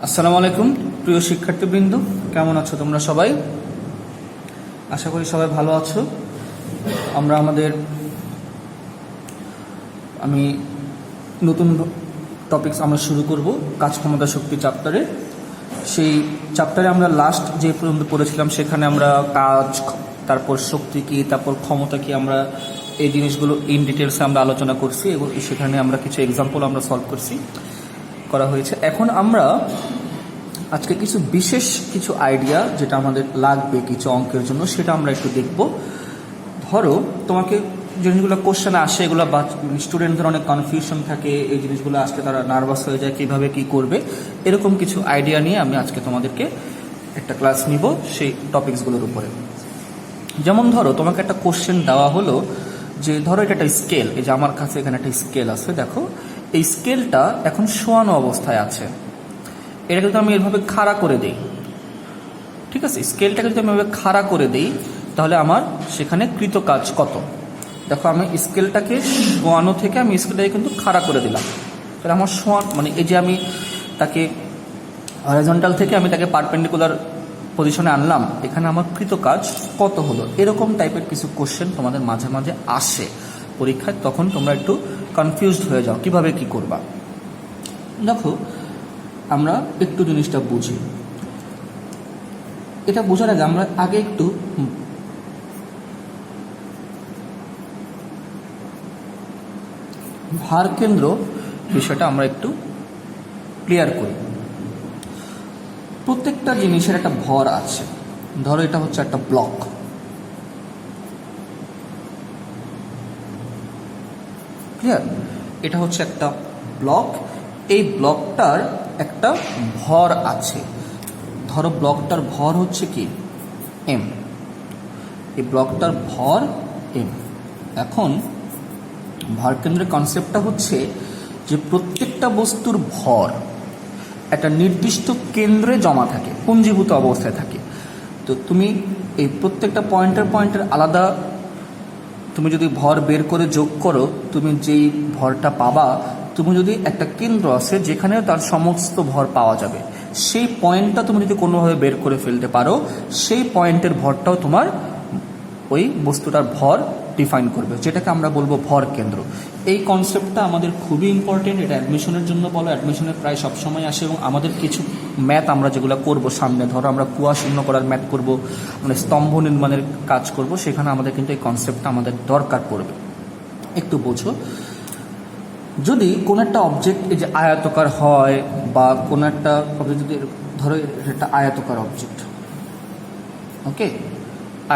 আসসালামু আলাইকুম প্রিয় শিক্ষার্থীবৃন্দ, কেমন আছো তোমরা সবাই? আশা করি সবাই ভালো আছো। আমি নতুন টপিকস আমরা শুরু করব কাজ ক্ষমতা শক্তি চ্যাপ্টারে। সেই চ্যাপ্টারে আমরা লাস্ট যে পর্যন্ত পড়েছিলাম সেখানে আমরা কাজ, তারপর শক্তি কি, তারপর ক্ষমতা কি, আমরা এই জিনিসগুলো ইন ডিটেলসে আমরা আলোচনা করছি এবং সেখানে আমরা কিছু এক্সাম্পল আমরা সলভ করা হয়েছে। এখন আমরা আজকে বিশেষ কিছু আইডিয়া যেটা আমাদের লাগবে কিছু অঙ্কের জন্য সেটা আমরা একটু দেখব। ধরো তোমাকে জিনিসগুলো কোশ্চেনে আসে, এগুলো স্টুডেন্টদের অনেক কনফিউশন থাকে, এই জিনিসগুলো আসলে তারা নার্ভাস হয়ে যায় কীভাবে কি করবে। এরকম কিছু আইডিয়া নিয়ে আমি আজকে তোমাদেরকে একটা ক্লাস নিব সেই টপিকসগুলোর উপরে। যেমন ধরো তোমাকে একটা কোশ্চেন দেওয়া হলো যে ধরো এটা একটা স্কেল, এই যে আমার কাছে এখানে একটা স্কেল আছে, দেখো এই স্কেলটা এখন শোয়ানো অবস্থায় আছে। এটাকে যদি আমি এভাবে খাড়া করে দিই, ঠিক আছে, স্কেলটাকে যদি আমি এভাবে খাড়া করে দিই তাহলে আমার সেখানে কৃত কাজ কত। দেখো আমি স্কেলটাকে শোয়ানো থেকে আমি স্কেলটাকে কিন্তু খাড়া করে দিলাম, তাহলে আমার মানে এই যে আমি তাকে হরিজন্টাল থেকে আমি তাকে পারপেন্ডিকুলার পজিশনে আনলাম, এখানে আমার কৃত কাজ কত হলো। এরকম টাইপের কিছু কোশ্চেন তোমাদের মাঝে মাঝে আসে পরীক্ষায়, তখন তোমরা একটু কনফিউজড হয়ে যাও কিভাবে কি করবা। দেখো আমরা একটু জিনিসটা বুঝি। এটা বোঝার আগে আমরা আগে একটু ভার কেন্দ্র বিষয়টা আমরা একটু ক্লিয়ার করি। প্রত্যেকটা জিনিসের একটা ভর আছে। ধরো এটা হচ্ছে একটা ব্লক, ক্লিয়ার? এটা হচ্ছে একটা ব্লক, এই ব্লকটার একটা ভর আছে। ধরো ব্লকটার ভর হচ্ছে কি এম, এই ব্লকটার ভর এম। এখন ভরকেন্দ্রের কনসেপ্টটা হচ্ছে যে প্রত্যেকটা বস্তুর ভর একটা নির্দিষ্ট কেন্দ্রে জমা থাকে, পুঞ্জীভূত অবস্থায় থাকে। তো তুমি এই প্রত্যেকটা পয়েন্টের আলাদা তুমি যদি ভর বের করে যোগ করো, তুমি যেই ভরটা পাবা, তুমি যদি একটা কেন্দ্র আছে যেখানে তার সমস্ত ভর পাওয়া যাবে, সেই পয়েন্টটা তুমি যদি কোনোভাবে বের করে ফেলতে পারো, সেই পয়েন্টের ভরটাও তোমার ওই বস্তুটার ভর ডিফাইন করবে, যেটাকে আমরা বলবো ভর কেন্দ্র। এই কনসেপ্টটা আমাদের খুবই ইম্পর্টেন্ট। এটা অ্যাডমিশনের জন্য বলো, অ্যাডমিশনে প্রায় সবসময় আসে। এবং আমাদের কিছু ম্যাথ আমরা যেগুলো করব সামনে, ধরো আমরা কুয়া শূন্য করার ম্যাথ করব, মানে স্তম্ভ নির্মাণের কাজ করব, সেখানে আমাদের কিন্তু এই কনসেপ্টটা আমাদের দরকার পড়বে। একটু বোঝো, যদি কোনো একটা অবজেক্ট এই যে আয়তকার হয়, বা কোনো একটা অবজেক্ট যদি ধরো একটা আয়তকার অবজেক্ট, ওকে,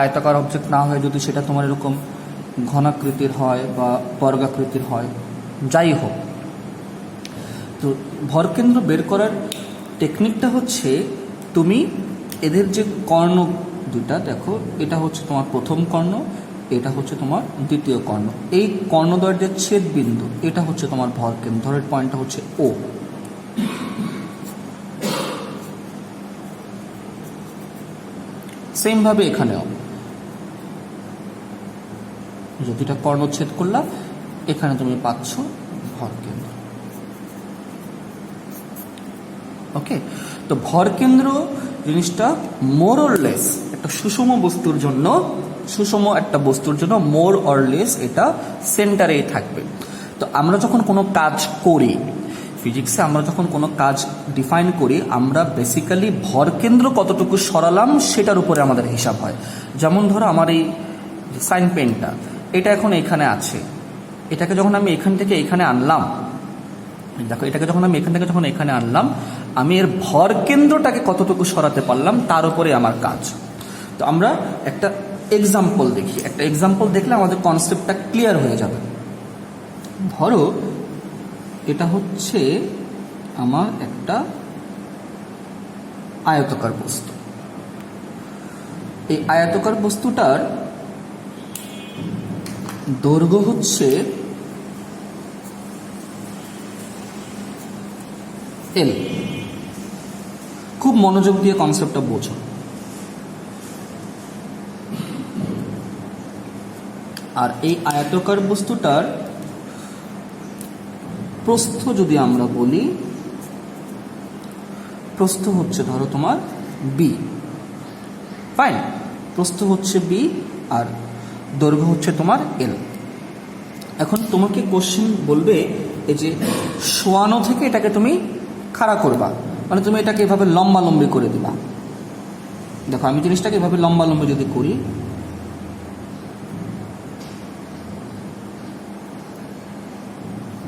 আয়তাকার অবজেক্ট না হয় যদি সেটা তোমার এরকম ঘনাকৃতির হয় বা বর্গাকৃতির হয়, যাই হোক, তো ভরকেন্দ্র বের করার টেকনিকটা হচ্ছে তুমি এদের যে কর্ণ দুটা দেখো, এটা হচ্ছে তোমার প্রথম কর্ণ, এটা হচ্ছে তোমার দ্বিতীয় কর্ণ, এই কর্ণদ্বয়ের যে ছেদ বিন্দু এটা হচ্ছে তোমার ভরকেন্দ্র। ধরের পয়েন্টটা হচ্ছে ও। সেম ভাবে এখানেও দুটা কর্ণচ্ছেদ করলাম, এখানে তুমি পাচ্ছ ভরকেন্দ্র। ওকে, তো ভরকেন্দ্র জিনিসটা মোর অর লেস একটা সুষম বস্তুর জন্য মোর অর লেস এটা সেন্টারেই থাকবে। তো আমরা যখন কোনো কাজ করি ফিজিক্সে, আমরা যখন কোনো কাজ ডিফাইন করি, আমরা বেসিক্যালি ভরকেন্দ্র কতটুকু সরালাম সেটার উপরে আমাদের হিসাব হয়। যেমন ধরো আমার এই সাইন পেনটা, এটা এখন এখানে আছে, এটাকে যখন আমি এখান থেকে এখানে আনলাম, দেখো এটাকে যখন আমি এখান থেকে যখন এখানে আনলাম, আমি এর ভর কেন্দ্রটাকে কতটুকু সরাতে পারলাম তার উপরে আমার কাজ। তো আমরা একটা এক্সাম্পল দেখি, একটা এক্সাম্পল দেখলে আমাদের কনসেপ্টটা ক্লিয়ার হয়ে যাবে। ধরো এটা হচ্ছে আমার একটা আয়তকার বস্তু, এই আয়তকার বস্তুটার দৈর্ঘ্য হচ্ছে এল। খুব মনোযোগ দিয়ে কনসেপ্টটা বোঝো। আর এই আয়তকার বস্তুটার প্রস্থ যদি আমরা বলি প্রস্থ হচ্ছে ধরো তোমার বি, ফাইন, প্রস্থ হচ্ছে বি আর দৈর্ঘ্য হচ্ছে তোমার এল। এখন তোমাকে কোশ্চেন বলবে এই যে শোয়ানো থেকে এটাকে তুমি খাড়া করবা, মানে তুমি এটাকে এভাবে লম্বালম্বি করে দিবা। দেখো আমি জিনিসটাকে এভাবে লম্বালম্বি যদি করি,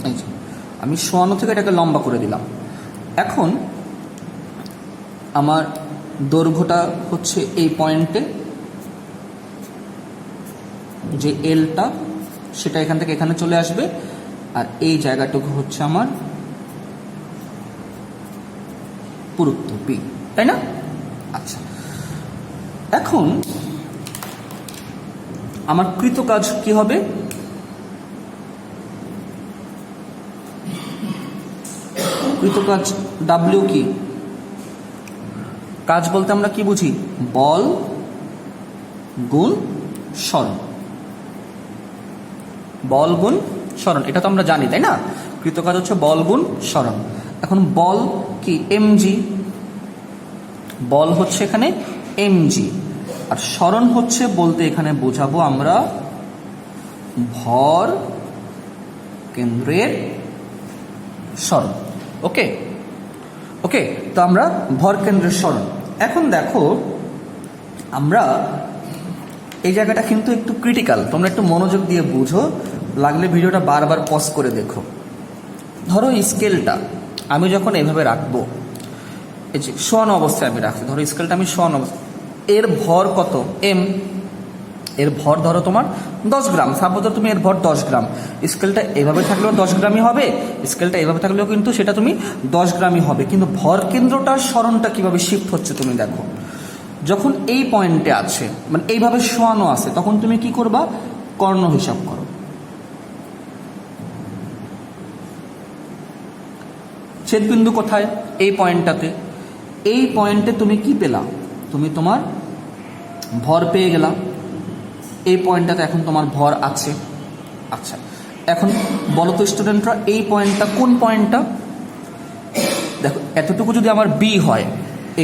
এই যে আমি শোয়ানো থেকে এটাকে লম্বা করে দিলাম। এখন আমার দৈর্ঘ্যটা হচ্ছে এই পয়েন্টে, যে এলটা সেটা এখান থেকে এখানে চলে আসবে, আর এই জায়গাটুকু হচ্ছে আমার পুরুত্ব পি, তাই না? আচ্ছা, এখন আমার কৃতকাজ কি হবে? কৃতকাজ ডাব্লিউ কি? কাজ বলতে আমরা কি বুঝি? বল গুণ সরণ, বল গুণ সরণ, এটা তো আমরা জানি, তাই না? কৃতকাজ হচ্ছে বল গুণ সরণ। এখন বল কি? এমজি, বল হচ্ছে এখানে এমজি, আর সরণ হচ্ছে বলতে এখানে বোঝাবো আমরা ভর কেন্দ্রের সরণ। ওকে ওকে, তো আমরা ভর কেন্দ্রের সরণ। এখন দেখো আমরা এই জায়গাটা কিন্তু একটু ক্রিটিক্যাল, তোমরা একটু মনোযোগ দিয়ে বুঝো, লাগলে ভিডিওটা বারবার পজ করে দেখো। ধরো স্কেলটা আমি যখন এভাবে রাখবো, এই যে শোয়ানো অবস্থায় আমি রাখছি, ধরো স্কেলটা আমি শোয়ানো অবস্থায়, এর ভর কত? এম, এর ভর ধরো তোমার 10 গ্রাম, সাপোজ তুমি এর ভর 10 গ্রাম। স্কেলটা এভাবে থাকলেও 10 গ্রামই হবে, স্কেলটা এভাবে থাকলেও কিন্তু সেটা তুমি 10 গ্রামই হবে। কিন্তু ভর কেন্দ্রটার সরণটা কিভাবে শিফট হচ্ছে তুমি দেখো। যখন এই পয়েন্টে আছে, মানে এইভাবে শোয়ানো আছে, তখন তুমি কি করবা? কর্ণ হিসাব করো। ছেদবিন্দু কোথায়? এই পয়েন্টটাতে। এই পয়েন্টে তুমি কি পেলা? তুমি তোমার ভর পেয়ে গেলা। এই পয়েন্টটাতে এখন তোমার ভর আছে। আচ্ছা, এখন বলো তো স্টুডেন্টরা, এই পয়েন্টটা কোন পয়েন্টটা? দেখো এতটুকু যদি আমার বি হয়,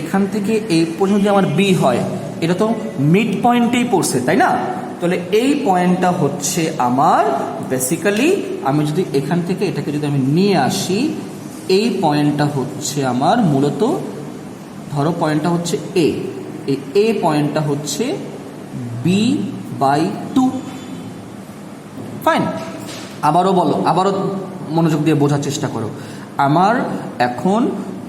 এখান থেকে এই পর্যন্ত যদি আমার বি হয়, এটা তো মিড পয়েন্টেই পড়ছে, তাই না? তাহলে এই পয়েন্টটা হচ্ছে আমার বেসিক্যালি, আমি যদি এখান থেকে এটাকে যদি আমি নিয়ে আসি, এই পয়েন্টটা হচ্ছে আমার মূলত, ধরো পয়েন্টটা হচ্ছে এ, এই এ পয়েন্টটা হচ্ছে b/2, ফাইন। আবারও বলো, আবারও মনোযোগ দিয়ে বোঝার চেষ্টা করো। আমার এখন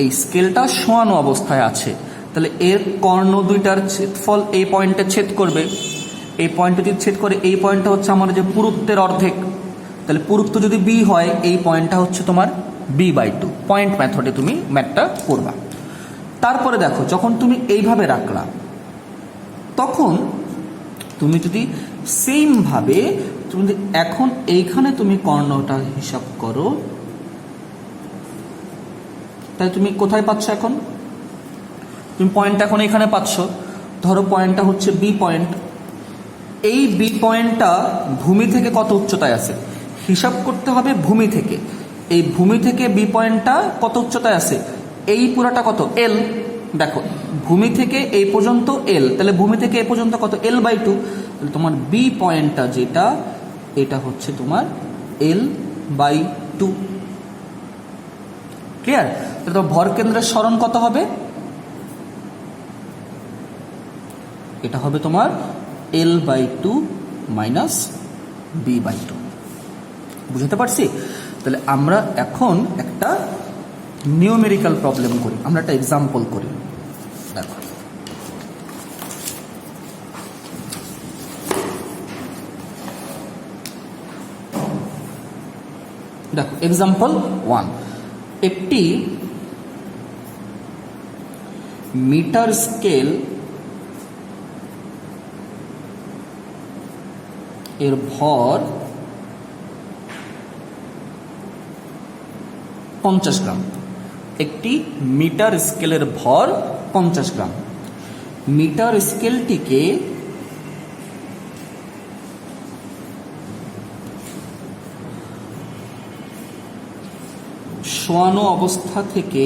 এই স্কেলটা শোয়ানো অবস্থায় আছে, তাহলে এর কর্ণ দুইটার ছেদফল এই পয়েন্টে ছেদ করবে। এই পয়েন্টে যদি ছেদ করে, এই পয়েন্টটা হচ্ছে আমার যে পুরুত্বের অর্ধেক, তাহলে পুরুত্ব যদি বি হয়, এই পয়েন্টটা হচ্ছে তোমার b/2। পয়েন্ট মেথডে তুমি ম্যাথটা করবা। তারপরে দেখো, যখন তুমি এইভাবে রাখলা, তখন তুমি যদি সেমভাবে তুমি যদি এখন এইখানে তুমি কর্ণটা হিসাব করো, তাই তুমি কোথায় পাচ্ছ? এখন তুমি পয়েন্ট এখন এখানে পাচ্ছ। ধরো পয়েন্টটা হচ্ছে বি পয়েন্ট। এই বি পয়েন্টটা ভূমি থেকে কত উচ্চতায় আছে হিসাব করতে হবে। ভূমি থেকে, এই ভূমি থেকে বি পয়েন্টটা কত উচ্চতায় আছে? এই পুরাটা কত? এল। দেখো ভূমি থেকে এই পর্যন্ত এল, তাহলে ভূমি থেকে এই পর্যন্ত কত? l/2। তাহলে তোমার বি পয়েন্টটা যেটা, এটা হচ্ছে তোমার l/2। ক্লিয়ার? তাহলে তো ভর কেন্দ্রের সরণ কত হবে? এটা হবে তোমার l/2 মাইনাস b/2। বুঝতে পারছি? তাহলে আমরা এখন একটা নিউমেরিক্যাল প্রবলেম করি, আমরা একটা এক্সাম্পল করি। দেখো দেখো এক্সাম্পল 1, একটি মিটার স্কেল এর ভর 50 গ্রাম। একটি মিটার স্কেলের ভর 50 গ্রাম। মিটার স্কেলটিকে শোয়ানো অবস্থা থেকে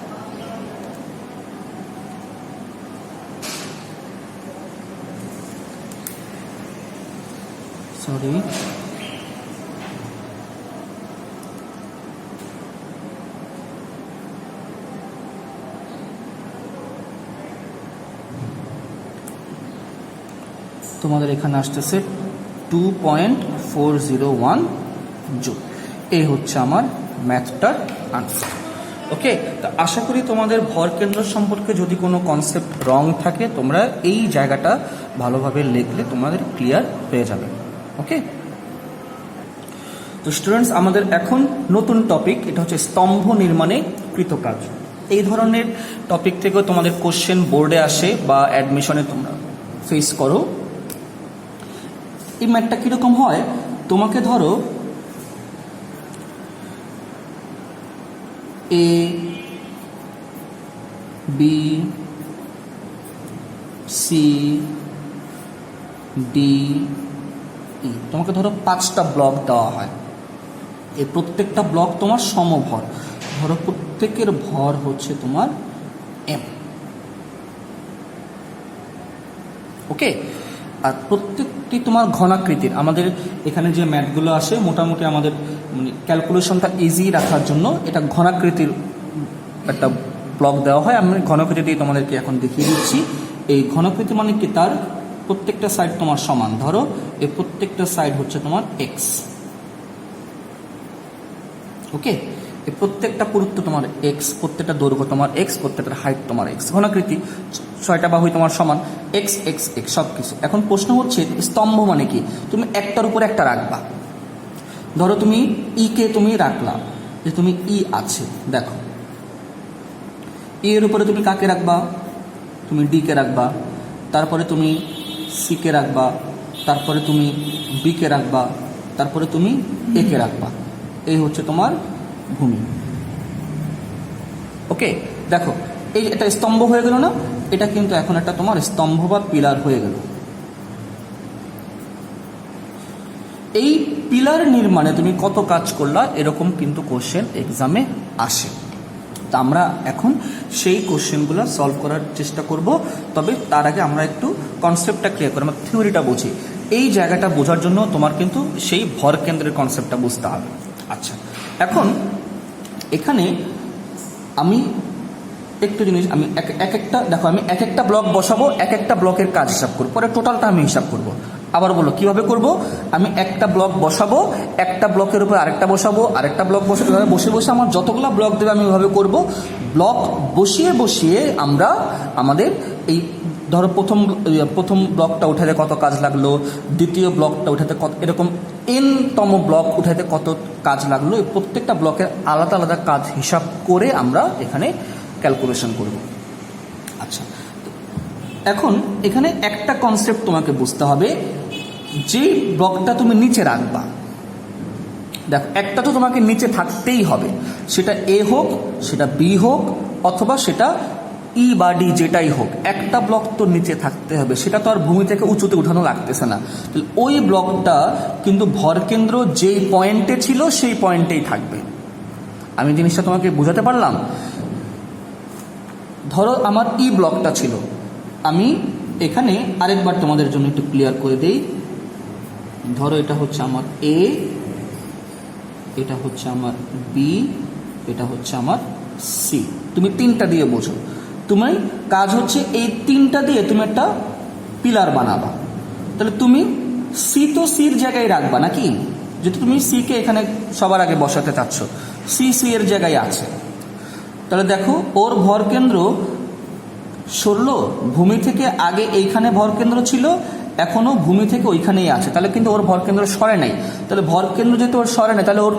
সরি, তোমাদের এখানে আসতেছে 2.401 জুল। এই হচ্ছে আমার ম্যাথটার আনসার। ওকে, তো আশা করি তোমাদের ভর কেন্দ্র সম্পর্কে যদি কোনো কনসেপ্ট রং থাকে তোমরা এই জায়গাটা ভালোভাবে লিখলে তোমাদের ক্লিয়ার হয়ে যাবে। ওকে, তো স্টুডেন্টস আমাদের এখন নতুন টপিক, এটা হচ্ছে স্তম্ভ নির্মাণে কৃতকাজ। এই ধরনের টপিক থেকেও তোমাদের কোশ্চেন বোর্ডে আসে বা অ্যাডমিশনে তোমরা ফেস করো। এই ম্যাথটা কীরকম হয়, তোমাকে ধরো A B C D E, তোমাকে ধরো 5টা ব্লক দেওয়া হয়। এই প্রত্যেকটা ব্লক তোমার সমভর, ধরো প্রত্যেকের ভর হচ্ছে তোমার এম। ওকে, আর প্রত্যেকটি তোমার ঘনাকৃতির, আমাদের এখানে যে ম্যাথগুলো আসে মোটামুটি আমাদের মানে ক্যালকুলেশনটা ইজি রাখার জন্য এটা ঘনাকৃতির একটা ব্লক দেওয়া হয়। আমি ঘনাকৃতি দিয়ে তোমাদেরকে এখন দেখিয়ে দিচ্ছি। এই ঘনাকৃতি মানে কি, তার প্রত্যেকটা সাইড তোমার সমান। ধরো এই প্রত্যেকটা সাইড হচ্ছে তোমার এক্স। ওকে, এই প্রত্যেকটা পুরুত্ব তোমার এক্স, প্রত্যেকটা দৈর্ঘ্য তোমার এক্স, প্রত্যেকটা হাইট তোমার এক্স। ঘনাকৃতি 6টা বাহুই তোমার সমান, এক্স এক্স এক্স সব কিছু। এখন প্রশ্ন হচ্ছে স্তম্ভ মানে কি, তুমি একটার উপর একটা রাখবা। ধরো তুমি ই কে তুমি রাখলা, যে তুমি ই আছে, দেখো ই এর উপরে তুমি কাকে রাখবা, তুমি ডি কে রাখবা। তারপরে তুমি সি কে রাখবা, তারপরে তুমি বি কে রাখবা, তারপরে তুমি এ কে রাখবা। এই হচ্ছে তোমার ভূমি। ওকে, দেখো এই এটা স্তম্ভ হয়ে গেল না, এটা কিন্তু এখন একটা তোমার স্তম্ভ বা পিলার হয়ে গেল। এই পিলার নির্মাণে তুমি কত কাজ করলা, এরকম কিন্তু কোশ্চেন এক্সামে আসে। তা আমরা এখন সেই কোশ্চেনগুলো সলভ করার চেষ্টা করব। তবে তার আগে আমরা একটু কনসেপ্টটা ক্লিয়ার করি, আমরা থিওরিটা বুঝি। এই জায়গাটা বোঝার জন্য তোমার কিন্তু সেই ভর কেন্দ্রের কনসেপ্টটা বুঝতে হবে। আচ্ছা, এখন এখানে আমি একটু জিনিস আমি এক একটা দেখো, আমি এক একটা ব্লক বসাবো, এক একটা ব্লকের কাজ হিসাব করবো, পরে টোটালটা আমি হিসাব করব। আবার বলো কিভাবে করব, আমি একটা ব্লক বসাবো, একটা ব্লকের উপর আরেকটা বসাবো, আরেকটা ব্লক বসাবো, এভাবে বসে বসে আমার যতগুলো ব্লক দেবে আমি ওইভাবে করব। ব্লক বসিয়ে বসিয়ে আমরা আমাদের এই ধরো প্রথম ব্লকটা উঠাতে কত কাজ লাগলো, দ্বিতীয় ব্লকটা উঠাতে কত, এরকম এনতম ব্লক উঠাতে কত কাজ লাগলো, এই প্রত্যেকটা ব্লকের আলাদা আলাদা কাজ হিসাব করে আমরা এখানে ক্যালকুলেশন করব। আচ্ছা, এখন এখানে একটা কনসেপ্ট তোমাকে বুঝতে হবে, যে ব্লকটা তুমি নিচে রাখবা, দেখো একটা তো তোমাকে নিচে থাকতেই হবে, সেটা এ হোক, সেটা বি হোক, অথবা সেটা ই বা ডি যেটাই হোক, একটা ব্লক তো নিচে থাকতে হবে। সেটা তো আর ভূমি থেকে উঁচুতে উঠানো লাগতেছে না। ওই ব্লকটা কিন্তু ভরকেন্দ্র যেই পয়েন্টে ছিল সেই পয়েন্টেই থাকবে। আমি জিনিসটা তোমাকে বোঝাতে পারলাম? ধরো আমার ই ব্লকটা ছিল, আমি এখানে আরেকবার তোমাদের জন্য একটু ক্লিয়ার করে দেই। ধরো এটা হচ্ছে আমার এ, এটা হচ্ছে আমার বি, এটা হচ্ছে আমার সি। তুমি তিনটা দিয়ে বোঝো। তোমার কাজ হচ্ছে এই তিনটা দিয়ে তুমি একটা পিলার বানাবা। তাহলে তুমি সি তো সির জায়গায় রাখবা নাকি, যেহেতু তুমি সি কে এখানে সবার আগে বসাতে চাচ্ছ, সি এর জায়গায় আছে। তাহলে দেখো ওর ভরকেন্দ্র সরলো ভূমি থেকে, আগে এইখানে ভরকেন্দ্র ছিল, এখনো ভূমি থেকে ওইখানেই আছে। তাহলে কিন্তু ওর ভরকেন্দ্র সরে নাই। তাহলে ভরকেন্দ্র যেহেতু ওর সরে নাই, তাহলে ওর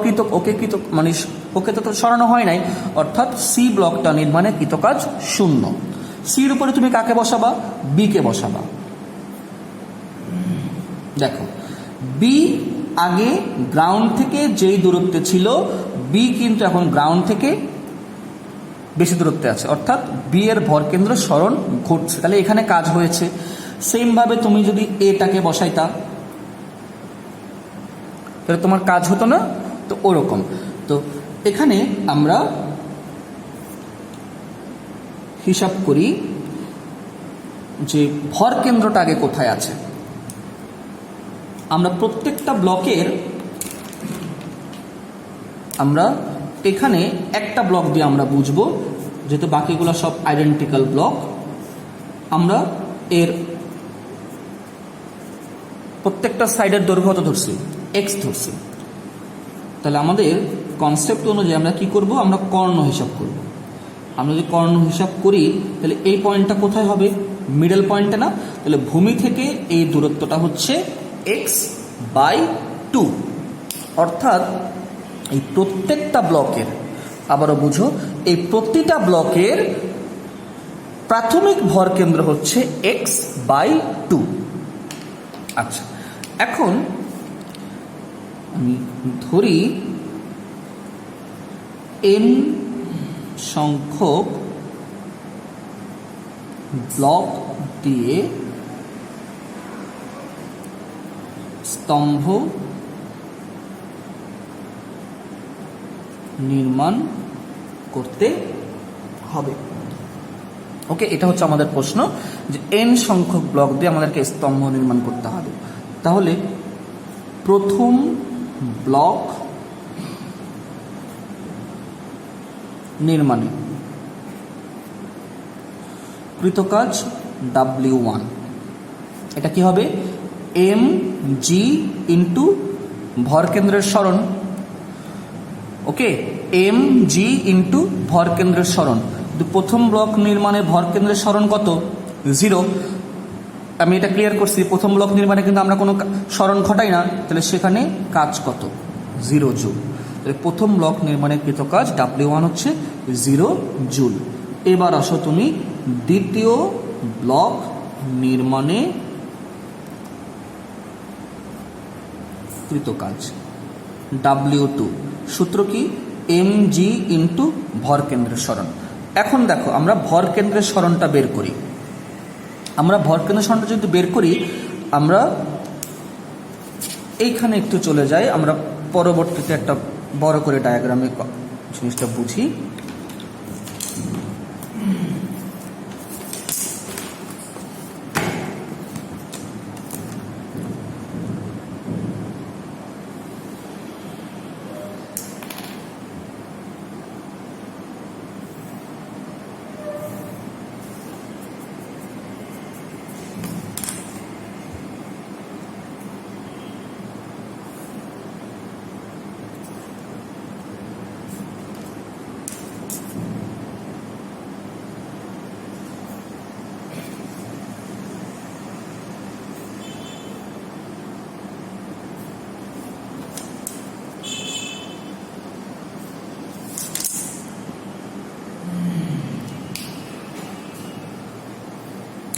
মানে ওকে তো সরানো হয় নাই, অর্থাৎ সি ব্লকটা নির্মাণে কৃতকাজ শূন্য। সির উপরে তুমি কাকে বসাবা, বি কে বসাবা। দেখো বি আগে গ্রাউন্ড থেকে যেই দূরত্বে ছিল, বি কিন্তু এখন গ্রাউন্ড থেকে বেশি দূরত্বে আছে, অর্থাৎ বি এর ভরকেন্দ্র সরণ ঘটছে। তাহলে এখানে কাজ হয়েছে। সেম ভাবে তুমি যদি এটাকে বসাইতা, তাহলে তোমার কাজ হতো না। তো ওরকম তো এখানে আমরা হিসাব করি যে ভরকেন্দ্রটা আগে কোথায় আছে। আমরা প্রত্যেকটা ব্লকের আমরা এখানে একটা ব্লক দিয়ে আমরা বুঝবো, যেহেতু বাকিগুলো সব আইডেন্টিক্যাল ব্লক। আমরা এর প্রত্যেকটা সাইডের দৈর্ঘ্য কত ধরছি, এক্স ধরছি। তাহলে আমাদের কনসেপ্ট অনুযায়ী আমরা কি করব, আমরা কর্ণ হিসাব করব। আমরা যদি কর্ণ হিসাব করি, তাহলে এই পয়েন্টটা কোথায় হবে, মিডল পয়েন্টে না। তাহলে ভূমি থেকে এই দূরত্বটা হচ্ছে x/2, অর্থাৎ এই প্রত্যেকটা ব্লকের, আবারও বুঝো, এই প্রতিটা ব্লকের প্রাথমিক ভরকেন্দ্র হচ্ছে x/2। আচ্ছা, এখন আমি ধরি n সংখ্যক ব্লক দিয়ে স্তম্ভ নির্মাণ করতে হবে। ওকে, এটা হচ্ছে আমাদের প্রশ্ন, যে n সংখ্যক ব্লক দিয়ে আমাদেরকে স্তম্ভ নির্মাণ করতে হবে। তাহলে প্রথম ব্লক নির্মাণে কৃতকাজ W1, এটা কি হবে, mg ইন্টু ভরকেন্দ্রের সরণ। ওকে, mg ইন্টু ভরকেন্দ্রের সরণ। প্রথম ব্লক নির্মাণে ভরকেন্দ্রের সরণ কত, 0। আমি এটা ক্লিয়ার করছি, প্রথম ব্লক নির্মাণে কিন্তু আমরা কোনো সরণ ঘটাই না, তাহলে সেখানে কাজ কত, 0 জুল। তাহলে প্রথম ব্লক নির্মাণে কৃতকাজ W1 হচ্ছে 0 জুল। এবার আসো তুমি দ্বিতীয় ব্লক নির্মাণে কৃত কাজ W2 সূত্র কি mg ইন্টু ভর কেন্দ্রের সরণ। এখন দেখো আমরা ভর কেন্দ্রের সরণটা বের করি। আমরা ভর কেন্দ্রের সরণটা যদি বের করি আমরা এইখানে একটু চলে যাই, আমরা পরবর্তীতে একটা বড় করে ডায়াগ্রামে জিনিসটা বুঝি।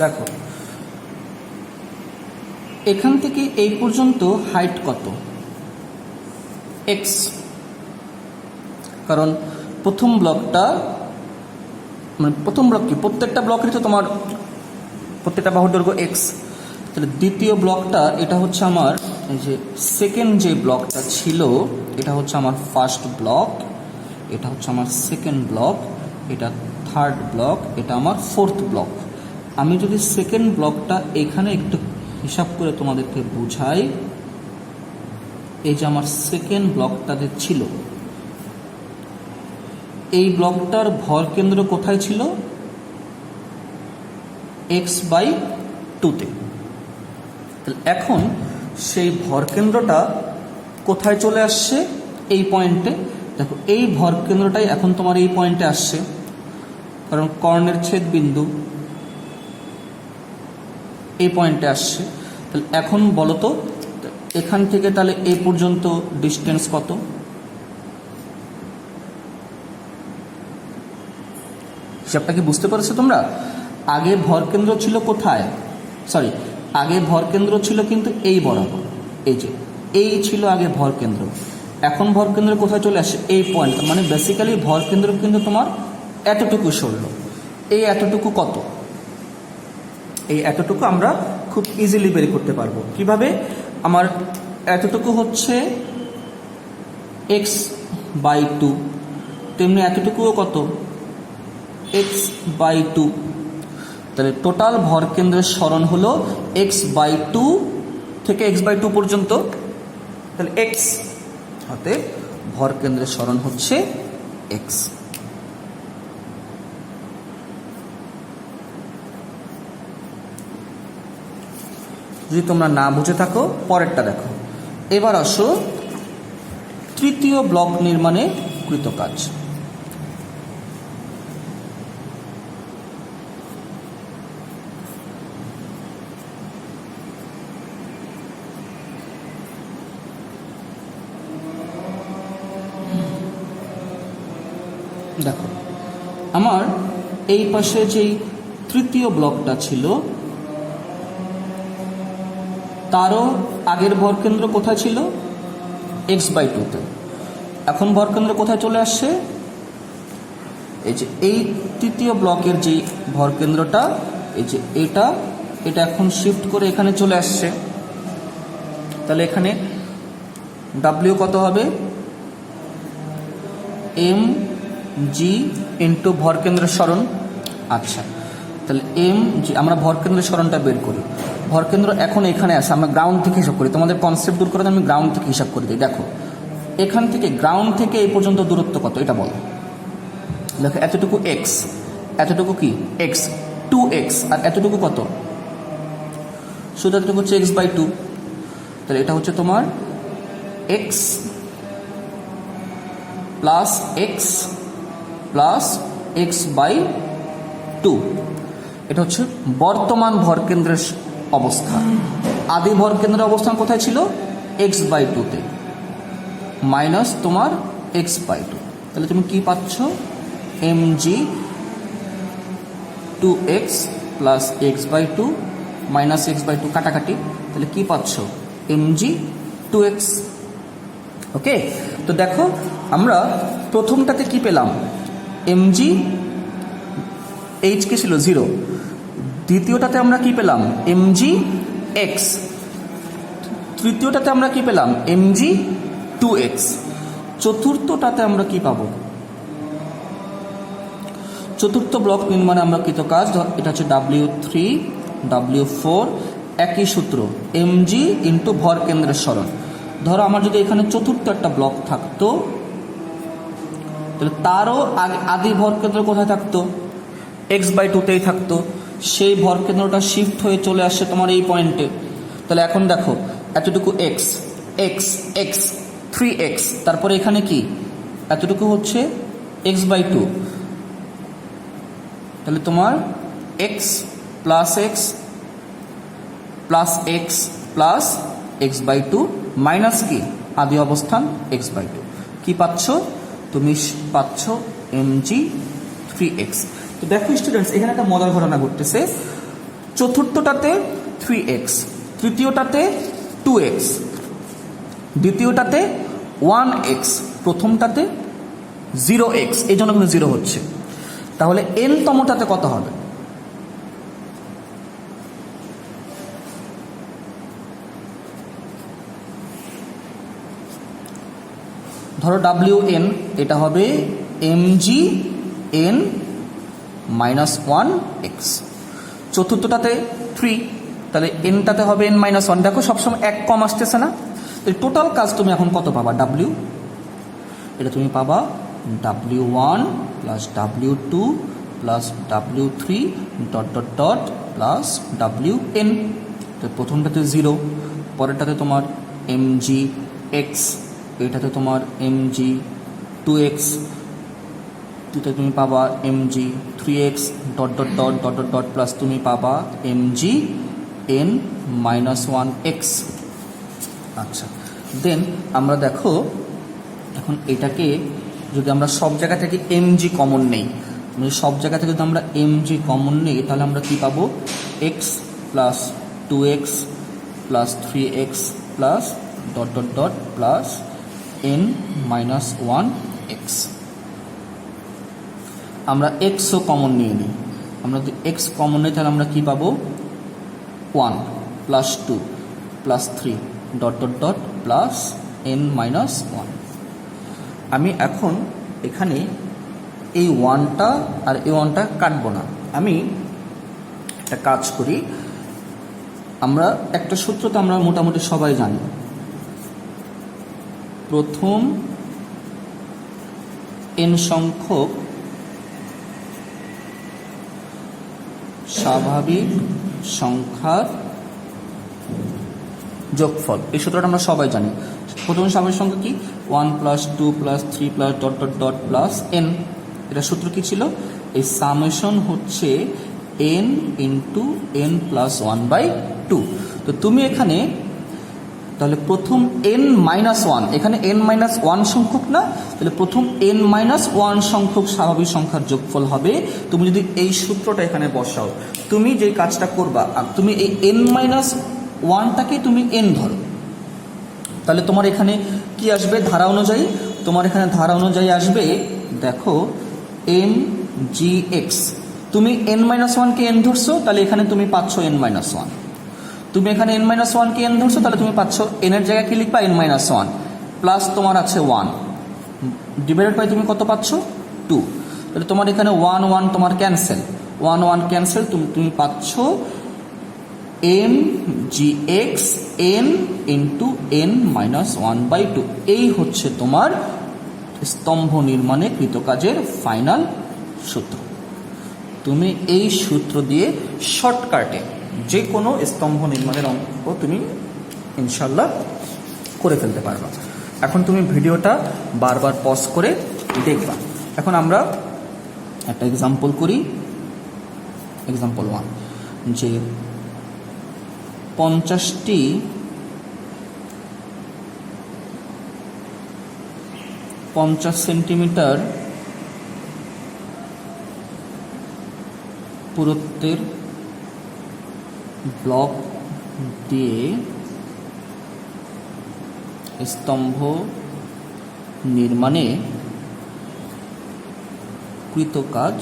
দেখো এখান থেকে এই পর্যন্ত হাইট কত x, কারণ প্রথম ব্লকটা মানে প্রথম ব্লক কি প্রত্যেকটা ব্লকেরই তো তোমার প্রত্যেকটা বাহুর দৈর্ঘ্য x, তাহলে দ্বিতীয় ব্লকটা এটা হচ্ছে আমার এই যে সেকেন্ড যে ব্লকটা ছিল এটা হচ্ছে আমার ফার্স্ট ব্লক, এটা হচ্ছে আমার সেকেন্ড ব্লক, এটা থার্ড ব্লক, এটা আমার ফোর্থ ব্লক। আমি যদি সেকেন্ড ব্লকটা এখানে একটু হিসাব করে তোমাদেরকে বুঝাই, এই যে আমার সেকেন্ড ব্লকটা যে ছিল এই ব্লকটার ভর কেন্দ্র কোথায় ছিল x/2-তে। তাহলে এখন সেই ভর কেন্দ্রটা কোথায় চলে আসছে এই পয়েন্টে। দেখো এই ভর কেন্দ্রটাই এখন তোমার এই পয়েন্টে আসছে, কারণ কর্ণের ছেদ বিন্দু এই পয়েন্টে আসছে। তাহলে এখন বলো তো এখান থেকে তাহলে এই পর্যন্ত ডিস্টেন্স কত? হিসাবটা কি বুঝতে পারছো তোমরা? আগে ভর কেন্দ্র ছিল কোথায়, সরি আগে ভর কেন্দ্র ছিল কিন্তু এই বরাবর, এই যে এই ছিল আগে ভর কেন্দ্র, এখন ভর কেন্দ্র কোথায় চলে আসে এই পয়েন্ট। মানে বেসিক্যালি ভর কেন্দ্র কিন্তু তোমার এতটুকু সরল। এই এতটুকু কত? এই এতটুকু আমরা খুব ইজিলি বের করতে পারবো। কিভাবে? আমার এতটুকু হচ্ছে x/2, তেমনি এতটুকুও কত x/2। তাহলে টোটাল ভর কেন্দ্রের সরণ হলো x/2 থেকে x/2 পর্যন্ত। তাহলে x হাতে ভর কেন্দ্রের সরণ হচ্ছে x। যদি তোমরা না বুঝে থাকো পরেরটা দেখো। এবার আসো তৃতীয় ব্লক নির্মাণে কৃত কাজ। দেখো আমার এই পাশে যেই তৃতীয় ব্লকটা ছিল তারও আগের ভরকেন্দ্র কোথায় ছিল x/2-তে। এখন ভরকেন্দ্র কোথায় চলে আসছে? এই যে এই তৃতীয় ব্লকের যে ভরকেন্দ্রটা এই যে এটা এখন শিফট করে এখানে চলে আসছে। তাহলে এখানে w কত হবে? mg ইন্টু ভরকেন্দ্রের সরণ। আচ্ছা তাহলে mg, আমরা ভরকেন্দ্রের সরণটা বের করি। ভরকেন্দ্র এখন এখানে আসে, আমরা গ্রাউন্ড থেকে হিসাব করি, তোমাদের কনসেপ্ট দূর করে আমি গ্রাউন্ড থেকে হিসাব করে দিই। দেখো এখান থেকে গ্রাউন্ড থেকে এই পর্যন্ত দূরত্ব কত এটা বলো। দেখো এতটুকু x, এতটুকু কি x, 2x, আর এতটুকু কত? শুধু এতটুকু হচ্ছে x/2। তাহলে এটা হচ্ছে তোমার x plus x plus x/2। এটা হচ্ছে বর্তমান ভরকেন্দ্রের অবস্থান। আদি ভরকেন্দ্রের অবস্থান কোথায় ছিল? x/2-তে মাইনাস তোমার x/2। তাহলে তুমি কি পাচ্ছ? mg 2x plus x/2 minus x/2 কাটাকাটি। তাহলে কি পাচ্ছ? mg 2x। ওকে, তো দেখো আমরা প্রথমটাতে কি পেলাম, mg h কে ছিল 0, দ্বিতীয়টাতে আমরা কি পেলাম mg x, তৃতীয়টাতে আমরা কি পেলাম mg 2x, চতুর্থটাতে আমরা কি পাবো, চতুর্থ ব্লক নির্মাণে আমরা কৃতকাজ। এটা হচ্ছে W3 W4, একই সূত্র mg ইন্টু ভর কেন্দ্রের সরণ। ধরো আমার যদি এখানে চতুর্থ একটা ব্লক থাকতো, তাহলে তারও আদি ভর কেন্দ্র কোথায় থাকতো, x/2তেই থাকতো। সেই ভর কেন্দ্রটা শিফট হয়ে চলে আসছে তোমার এই পয়েন্টে। তাহলে এখন দেখো এতটুকু x x x 3x, তারপরে এখানে কি এতটুকু হচ্ছে x/2, তাহলে তোমার x plus x plus x plus x/2 minus কি আদি অবস্থান x/2, কি পাচ্ছ তুমি পাচ্ছ mg 3x। তো দেখো স্টুডেন্টস, এখানে একটা মজার ঘটনা ঘটতেছে। চতুর্থটাতে 3x, তৃতীয়টাতে 2x, দ্বিতীয়টাতে 1x, প্রথমটাতে 0x, এই জন্য কিন্তু 0 হচ্ছে। তাহলে n তমটাতে কত হবে, ধরো wn, এটা হবে mg n মাইনাস 1x। চতুর্থটাতে 3, তাহলে nটাতে হবে n মাইনাস 1। দেখো সবসময় এক কম আসতেছে না, টোটাল কাজ তুমি এখন কত পাবা, w, এটা তুমি পাবা w1 plus w2 plus w3 dot dot dot plus wn। তো প্রথমটাতে 0, পরেরটাতে তোমার mg x, এটাতে তোমার mg 2x, এটাতে তুমি পাবা mg 3x dot dot dot dot dot dot plus তুমি পাবা mg n মাইনাস 1x। আচ্ছা, দেন আমরা দেখো এখন এটাকে যদি আমরা সব জায়গা থেকে mg কমন নেই, সব জায়গা থেকে যদি আমরা mg কমন নেই, তাহলে আমরা কি পাবো x plus 2x plus 3x plus dot dot dot plus n minus 1x। আমরা xও কমন নিয়ে নিই, আমরা যদি x কমন নিই তাহলে আমরা কি পাবো 1 plus 2 plus 3 dot dot dot plus n minus 1। আমি এখন এখানে এই 1টা আর এই 1টা কাটবো না, আমি একটা কাজ করি। আমরা একটা সূত্র তো আমরা মোটামুটি সবাই জানি, প্রথম n সংখ্যক স্বাভাবিক সংখ্যার যোগফল, এই সূত্রটা আমরা সবাই জানি। প্রথম স্বাভাবিক সংখ্যা কি 1 plus 2 plus 3 plus dot dot dot plus n। এটা সূত্র কি ছিল, এই সামেশন হচ্ছে n ইন্টু n প্লাস 1/2। তো তুমি এখানে তাহলে প্রথম n মাইনাস 1, এখানে n মাইনাস 1 সংখ্যক না, তাহলে প্রথম n মাইনাস 1 সংখ্যক স্বাভাবিক সংখ্যার যোগফল হবে। তুমি যদি এই সূত্রটা এখানে বসাও, তুমি যে কাজটা করবা, তুমি এই n মাইনাস 1টাকে তুমি n ধরো, তাহলে তোমার এখানে কি আসবে ধারা অনুযায়ী, তোমার এখানে ধারা অনুযায়ী আসবে দেখো mgx। তুমি n মাইনাস 1কে n ধরছো, তাহলে এখানে তুমি পাচ্ছ n মাইনাস 1। তুমি এখানে n মাইনাস 1কে n ধরছো, তাহলে তুমি পাচ্ছ n এর জায়গায় কি লিখবা n মাইনাস 1 প্লাস তোমার আছে 1 ডিভাইডেড বাই তুমি কত পাচ্ছ 2। তাহলে তোমার এখানে 1 1 তোমার ক্যান্সেল, 1 1 ক্যান্সেল, তুমি পাচ্ছ mgx n into n minus 1/2। এই হচ্ছে তোমার স্তম্ভ নির্মাণে কৃতকাজের ফাইনাল সূত্র। তুমি এই সূত্র দিয়ে শর্টকাটে যে কোনো স্তম্ভ নির্মাণের অঙ্ক তুমি ইনশাল্লাহ করে ফেলতে পারবা। এখন তুমি ভিডিওটা বারবার পজ করে দেখবা। এখন আমরা একটা এক্সাম্পল করি, এক্সাম্পল 1, যে 50টি সেন্টিমিটার পুরুত্বের ব্লক দিয়ে স্তম্ভ নির্মাণে কৃত কাজ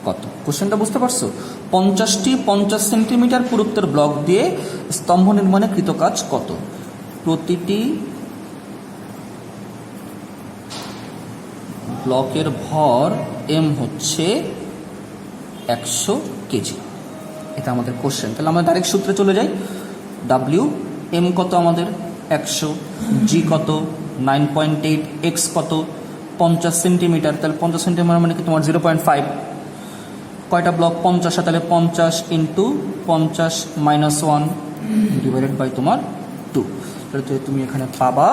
কত? কোশ্চেনটা বুঝতে পারছো? 50টি 50 সেন্টিমিটার পুরুত্বের ব্লক দিয়ে স্তম্ভ নির্মাণে কৃত কাজ কত? প্রতিটি ব্লকের ভর এম হচ্ছে 100 কেজি। এটা আমাদের কোশ্চেন। তাহলে আমরা ডাইরেক্ট সূত্রে চলে যাই। ডাব্লিউ এম কত আমাদের 100, জি কত 9.8, এক্স কত 50 সেন্টিমিটার। তাহলে 50 সেন্টিমিটার মানে কি তোমার 0.5। কয়টা ব্লক? 50, তাহলে 50 ইন্টু 50 মাইনাস 1 ডিভাইডেড বাই তোমার 2। তাহলে তুমি এখানে পাবা,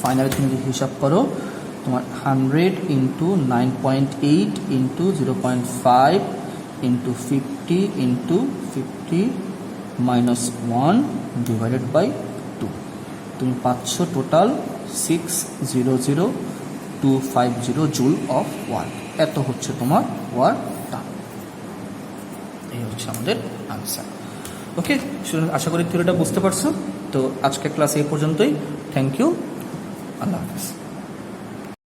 ফাইনালি তুমি যদি হিসাব করো তোমার 100 into 9.8 into 0.5 into 50 into 50 minus 1 divided by 2। তুমি পাচ্ছ টোটাল 600,250 জুল অফ ওয়ার্ক। এত হচ্ছে তোমার ওয়ার্কটা। এই হচ্ছে আমাদের আনসার। ওকে, আশা করি থিওরিটা বুঝতে পারছো। তো আজকের ক্লাস এই পর্যন্তই। থ্যাংক ইউ, আল্লাহ হাফিজ।